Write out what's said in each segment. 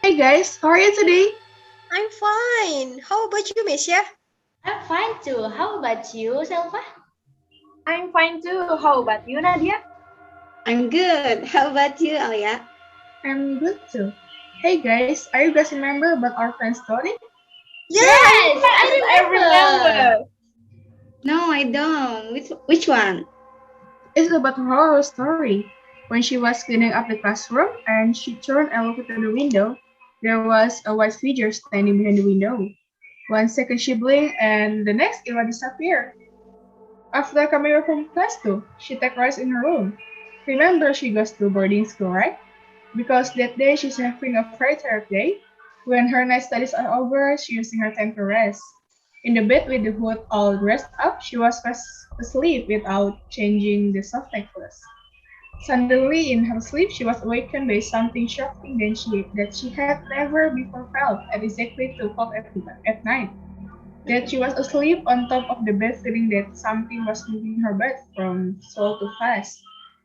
Hey guys, how are you today? I'm fine. How about you, Misha? I'm fine too. How about you, Selva? I'm fine too. How about you, Nadia? I'm good. How about you, Alia? I'm good too. Hey guys, are you guys remember about our friend story? Yeah, I Yes, Yes, I I remember. remember. No, I don't. Which one? It's about a horror story. When she was cleaning up the classroom and she turned and looked to the window, there was a white figure standing behind the window. 1 second she blinked and the next it would disappear. After coming back from class too, she took rest in her room. Remember she goes to boarding school, right? Because that day she's having a very tired day. When her night studies are over, she's using her time to rest. In the bed with the hood all dressed up, she was fast asleep without changing the soft necklace. Suddenly, in her sleep, she was awakened by something shocking that she had never before felt at exactly 2 o'clock at night. That she was asleep on top of the bed, feeling that something was moving her bed from slow to fast.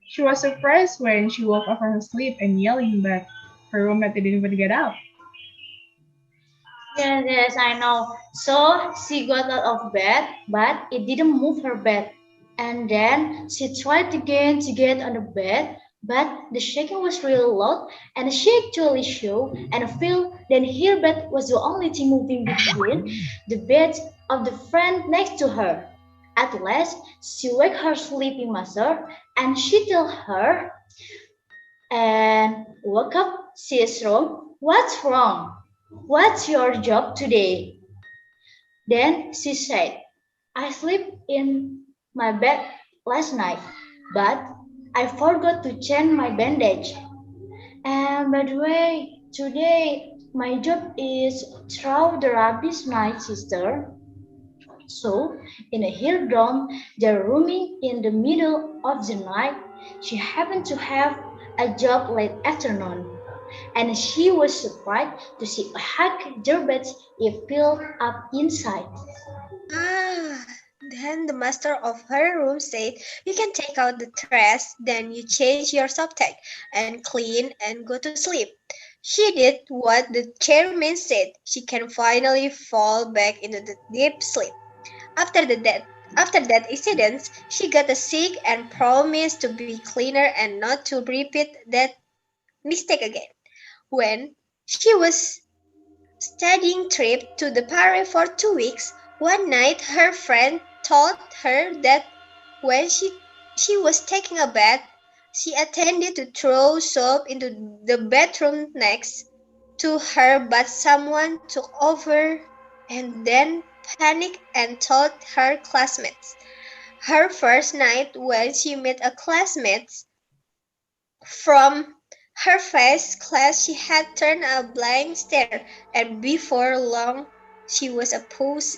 She was surprised when she woke up from her sleep and yelling, but her roommate didn't even get up. Yes, I know. So she got out of bed, but it didn't move her bed. And then she tried again to get on the bed, but the shaking was really loud, and she actually shook and feel. Then her bed was the only thing moving between the bed of the friend next to her. At last, she wake her sleeping master, and she tell her and woke up. She is wrong. What's wrong? What's your job today? Then she said, I slept in my bed last night, but I forgot to change my bandage. And by the way, today my job is throw the rubbish, my sister. So, in a hill down, they're roaming in the middle of the night. She happened to have a job late afternoon, and she was surprised to see a hack garbage is filled up inside. Ah, then the master of her room said, you can take out the trash, then you change your subtech and clean and go to sleep. She did what the chairman said. She can finally fall back into the deep sleep. After the death, After that incident, she got sick and promised to be cleaner and not to repeat that mistake again. When she was studying trip to the Paris for 2 weeks, one night her friend told her that when she was taking a bath, she intended to throw soap into the bathroom next to her, but someone took over and then panicked and told her classmates. Her first night when she met a classmate from her first class, she had turned a blank stare, and before long, she was a pose.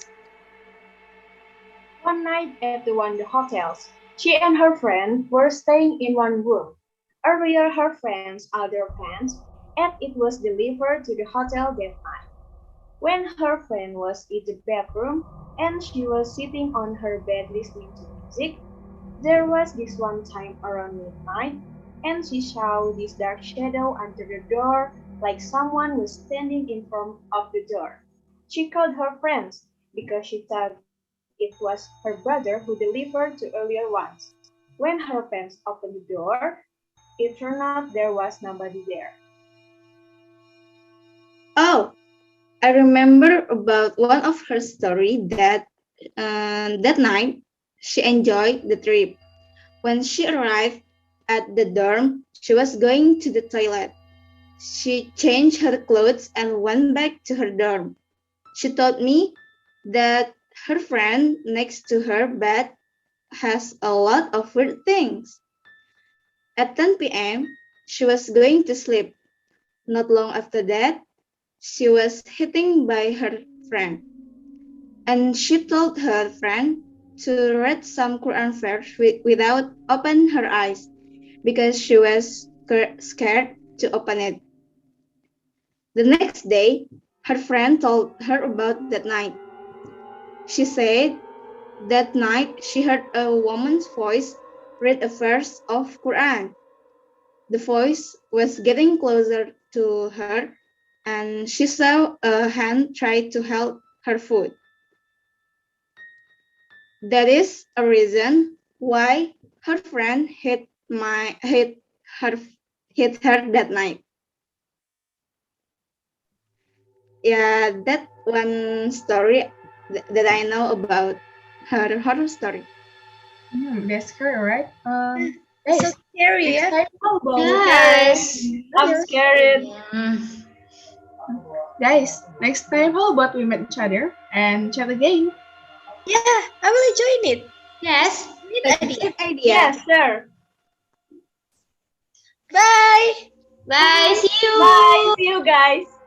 One night at one of the hotels, she and her friend were staying in one room. Earlier, her friend's other pants, and it was delivered to the hotel that night. When her friend was in the bedroom and she was sitting on her bed listening to music, there was this one time around midnight, and she saw this dark shadow under the door, like someone was standing in front of the door. She called her friends because she thought it was her brother who delivered the earlier ones. When her parents opened the door, it turned out there was nobody there. Oh, I remember about one of her story that night she enjoyed the trip. When she arrived at the dorm, she was going to the toilet. She changed her clothes and went back to her dorm. She told me that her friend next to her bed has a lot of weird things. At 10 p.m., she was going to sleep. Not long after that, she was hitting by her friend, and she told her friend to read some Quran verse without opening her eyes because she was scared to open it. The next day, her friend told her about that night. She said that night she heard a woman's voice read a verse of Quran. The voice was getting closer to her and she saw a hand try to help her foot. That is a reason why her friend her hit her that night. Yeah, that one story that I know about her horror story. That's scary, right? So Guys, scary, next yeah? time how about Yes. I'm scared. Mm. guys, next time how about we meet each other and chat again? Yeah, I will join it. Yes. Great idea. Great idea. Yes, sir. Bye. Bye. See Bye. you. See you guys.